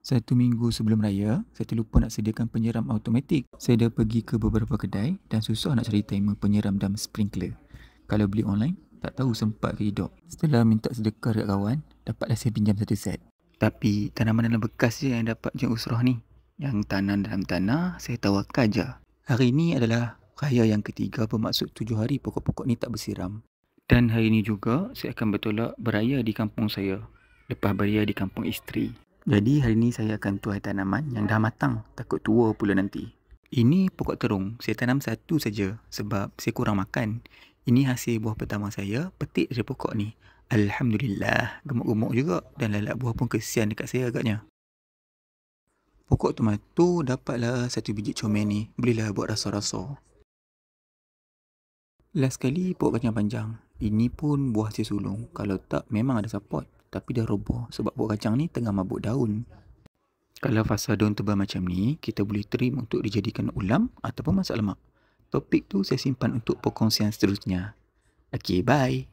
1 minggu sebelum raya, saya terlupa nak sediakan penyeram automatik. Saya dah pergi ke beberapa kedai dan susah nak cari timer penyeram dan sprinkler. Kalau beli online, tak tahu sempat ke hidup. Setelah minta sedekah dekat kawan, dapatlah saya pinjam satu set. Tapi tanaman dalam bekas je yang dapat Encik Usrah ni. Yang tanam dalam tanah, saya tawakal je. Hari ni adalah raya yang ketiga, bermaksud 7 hari pokok-pokok ni tak bersiram. Dan hari ni juga, saya akan bertolak beraya di kampung saya. Lepas beraya di kampung isteri. Jadi hari ni saya akan tuai tanaman yang dah matang, takut tua pula nanti. Ini pokok terung, saya tanam satu saja sebab saya kurang makan. Ini hasil buah pertama saya, petik dari pokok ni. Alhamdulillah, gemuk-gemuk juga dan lalat buah pun kesian dekat saya agaknya. Pokok tomato dapatlah satu biji comel ni, bolehlah buat rasa-rasa. Last sekali pokok kacang panjang. Ini pun buah hasil sulung, kalau tak memang ada support. Tapi dah roboh sebab pokok kacang ni tengah mabuk daun. Kalau fasa daun tebal macam ni, kita boleh trim untuk dijadikan ulam ataupun masak lemak. Topik tu saya simpan untuk perkongsian seterusnya. Okay, bye.